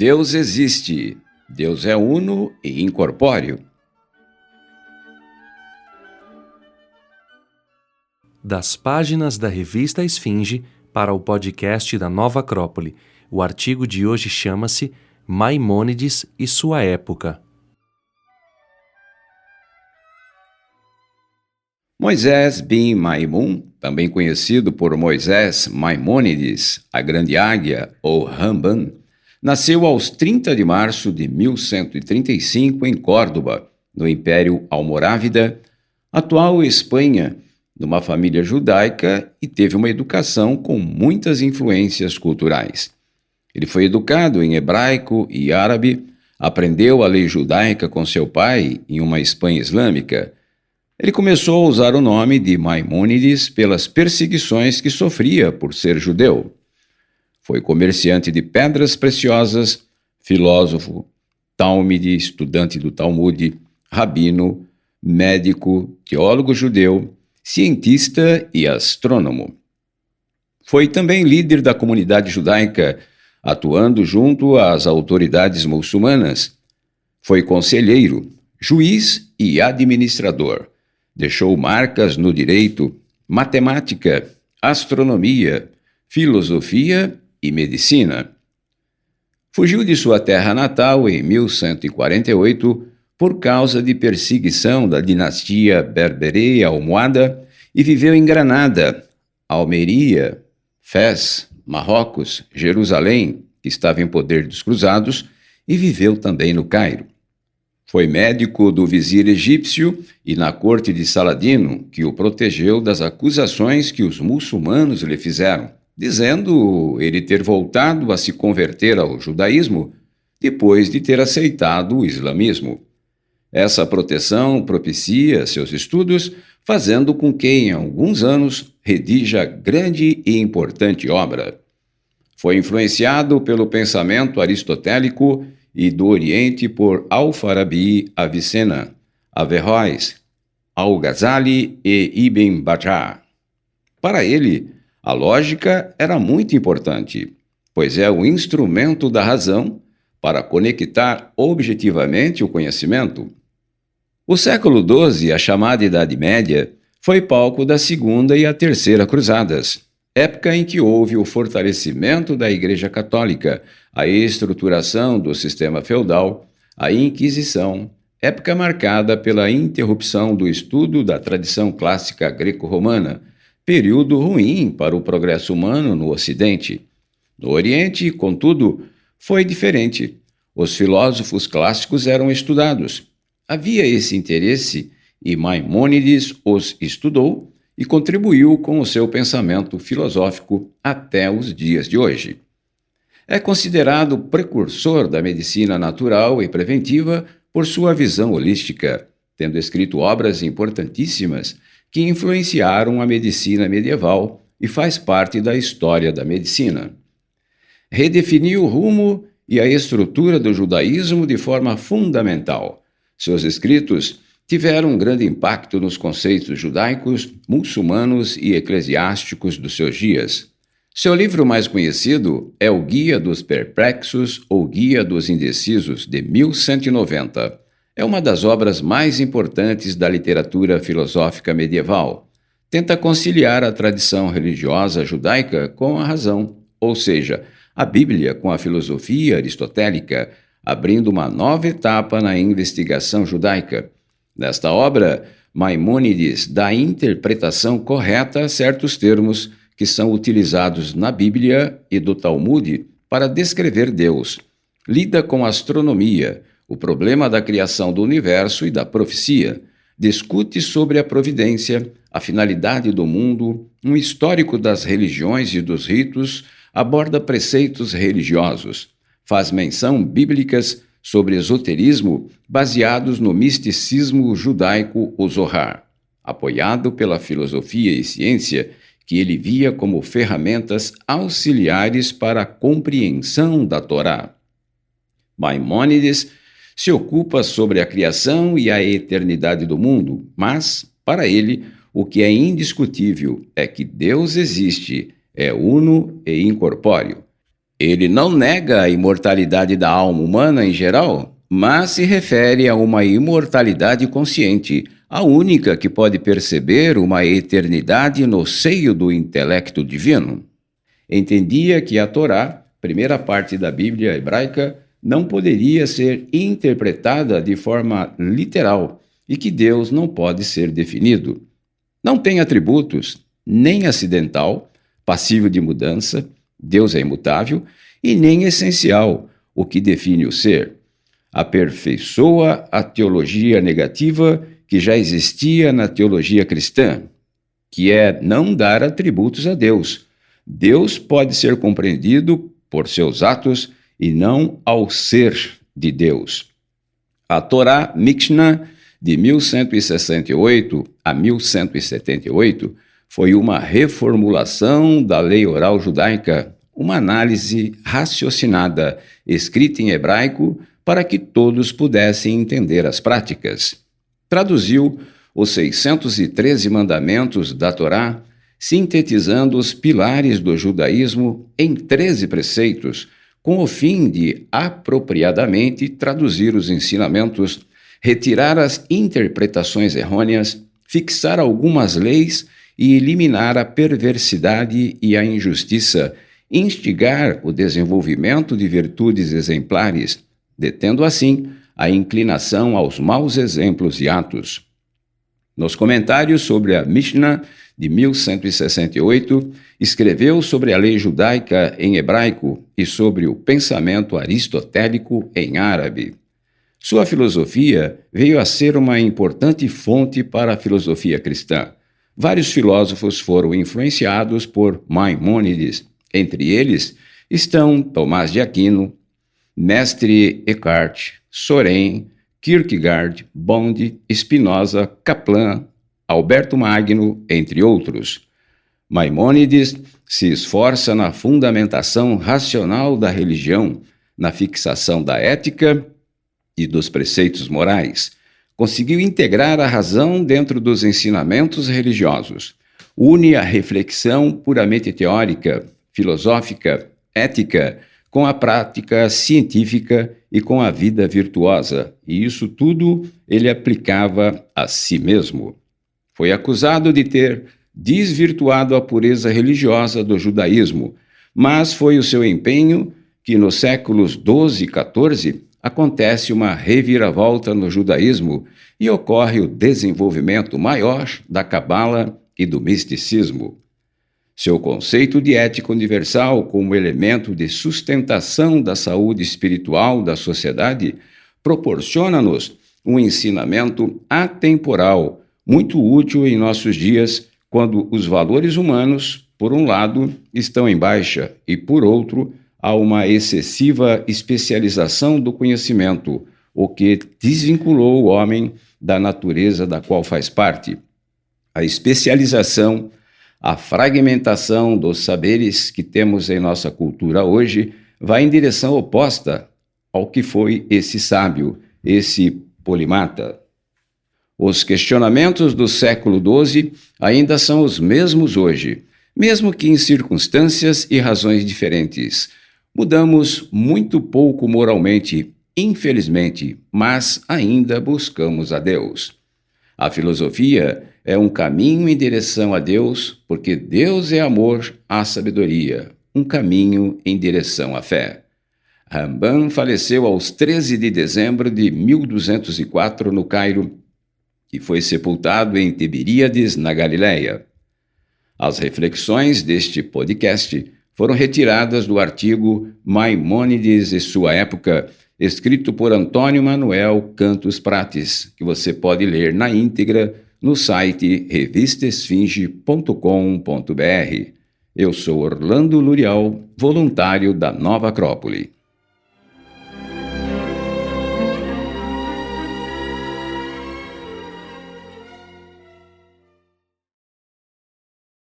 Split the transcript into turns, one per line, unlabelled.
Deus existe. Deus é uno e incorpóreo.
Das páginas da revista Esfinge para o podcast da Nova Acrópole. O artigo de hoje chama-se Maimônides e sua época.
Moisés bin Maimun, também conhecido por Moisés Maimônides, a Grande Águia ou Ramban, nasceu aos 30 de março de 1135 em Córdoba, no Império Almorávida, atual Espanha, numa família judaica e teve uma educação com muitas influências culturais. Ele foi educado em hebraico e árabe, aprendeu a lei judaica com seu pai em uma Espanha islâmica. Ele começou a usar o nome de Maimônides pelas perseguições que sofria por ser judeu. Foi comerciante de pedras preciosas, filósofo, tálmide, estudante do Talmude, rabino, médico, teólogo judeu, cientista e astrônomo. Foi também líder da comunidade judaica, atuando junto às autoridades muçulmanas. Foi conselheiro, juiz e administrador. Deixou marcas no direito, matemática, astronomia, filosofia e medicina. Fugiu de sua terra natal em 1148 por causa de perseguição da dinastia Berbereia Almohada e viveu em Granada, Almeria, Fez, Marrocos, Jerusalém, que estava em poder dos cruzados, e viveu também no Cairo. Foi médico do vizir egípcio e na corte de Saladino, que o protegeu das acusações que os muçulmanos lhe fizeram, dizendo ele ter voltado a se converter ao judaísmo depois de ter aceitado o islamismo. Essa proteção propicia seus estudos, fazendo com que, em alguns anos, redija grande e importante obra. Foi influenciado pelo pensamento aristotélico e do Oriente por Al-Farabi, Avicena, Averroes, Al-Ghazali e Ibn Battuta. Para ele, a lógica era muito importante, pois é o instrumento da razão para conectar objetivamente o conhecimento. O século XII, a chamada Idade Média, foi palco da Segunda e a Terceira Cruzadas, época em que houve o fortalecimento da Igreja Católica, a estruturação do sistema feudal, a Inquisição, época marcada pela interrupção do estudo da tradição clássica greco-romana, período ruim para o progresso humano no Ocidente. No Oriente, contudo, foi diferente. Os filósofos clássicos eram estudados. Havia esse interesse e Maimônides os estudou e contribuiu com o seu pensamento filosófico até os dias de hoje. É considerado precursor da medicina natural e preventiva por sua visão holística, tendo escrito obras importantíssimas que influenciaram a medicina medieval e faz parte da história da medicina. Redefiniu o rumo e a estrutura do judaísmo de forma fundamental. Seus escritos tiveram um grande impacto nos conceitos judaicos, muçulmanos e eclesiásticos dos seus dias. Seu livro mais conhecido é O Guia dos Perplexos ou Guia dos Indecisos, de 1190. É uma das obras mais importantes da literatura filosófica medieval. Tenta conciliar a tradição religiosa judaica com a razão, ou seja, a Bíblia com a filosofia aristotélica, abrindo uma nova etapa na investigação judaica. Nesta obra, Maimônides dá a interpretação correta a certos termos que são utilizados na Bíblia e do Talmude para descrever Deus. Lida com a astronomia, o problema da criação do universo e da profecia. Discute sobre a providência, a finalidade do mundo, um histórico das religiões e dos ritos, aborda preceitos religiosos. Faz menção bíblicas sobre esoterismo baseados no misticismo judaico, o Zohar, apoiado pela filosofia e ciência que ele via como ferramentas auxiliares para a compreensão da Torá. Maimônides se ocupa sobre a criação e a eternidade do mundo, mas, para ele, o que é indiscutível é que Deus existe, é uno e incorpóreo. Ele não nega a imortalidade da alma humana em geral, mas se refere a uma imortalidade consciente, a única que pode perceber uma eternidade no seio do intelecto divino. Entendia que a Torá, primeira parte da Bíblia hebraica, não poderia ser interpretada de forma literal e que Deus não pode ser definido. Não tem atributos, nem acidental, passível de mudança, Deus é imutável, e nem essencial, o que define o ser. Aperfeiçoa a teologia negativa que já existia na teologia cristã, que é não dar atributos a Deus. Deus pode ser compreendido por seus atos e não ao ser de Deus. A Torá Mishnah, de 1168 a 1178, foi uma reformulação da lei oral judaica, uma análise raciocinada, escrita em hebraico, para que todos pudessem entender as práticas. Traduziu os 613 mandamentos da Torá, sintetizando os pilares do judaísmo em 13 preceitos, com o fim de apropriadamente traduzir os ensinamentos, retirar as interpretações errôneas, fixar algumas leis e eliminar a perversidade e a injustiça, instigar o desenvolvimento de virtudes exemplares, detendo assim a inclinação aos maus exemplos e atos. Nos comentários sobre a Mishnah de 1168, escreveu sobre a lei judaica em hebraico e sobre o pensamento aristotélico em árabe. Sua filosofia veio a ser uma importante fonte para a filosofia cristã. Vários filósofos foram influenciados por Maimônides. Entre eles estão Tomás de Aquino, Mestre Eckhart, Soren, Kierkegaard, Bond, Spinoza, Kaplan, Alberto Magno, entre outros. Maimônides se esforça na fundamentação racional da religião, na fixação da ética e dos preceitos morais. Conseguiu integrar a razão dentro dos ensinamentos religiosos. Une a reflexão puramente teórica, filosófica, ética, com a prática científica e com a vida virtuosa, e isso tudo ele aplicava a si mesmo. Foi acusado de ter desvirtuado a pureza religiosa do judaísmo, mas foi o seu empenho que nos séculos XII e XIV acontece uma reviravolta no judaísmo e ocorre o desenvolvimento maior da cabala e do misticismo. Seu conceito de ética universal como elemento de sustentação da saúde espiritual da sociedade proporciona-nos um ensinamento atemporal, muito útil em nossos dias, quando os valores humanos, por um lado, estão em baixa e, por outro, há uma excessiva especialização do conhecimento, o que desvinculou o homem da natureza da qual faz parte. A especialização, a fragmentação dos saberes que temos em nossa cultura hoje vai em direção oposta ao que foi esse sábio, esse polimata. Os questionamentos do século XII ainda são os mesmos hoje, mesmo que em circunstâncias e razões diferentes. Mudamos muito pouco moralmente, infelizmente, mas ainda buscamos a Deus. A filosofia é um caminho em direção a Deus, porque Deus é amor à sabedoria, um caminho em direção à fé. Rambam faleceu aos 13 de dezembro de 1204 no Cairo e foi sepultado em Tiberíades, na Galileia. As reflexões deste podcast foram retiradas do artigo Maimônides e sua época, escrito por Antônio Manuel Cantos Prates, que você pode ler na íntegra no site revistaesfinge.com.br. Eu sou Orlando Lurial, voluntário da Nova Acrópole.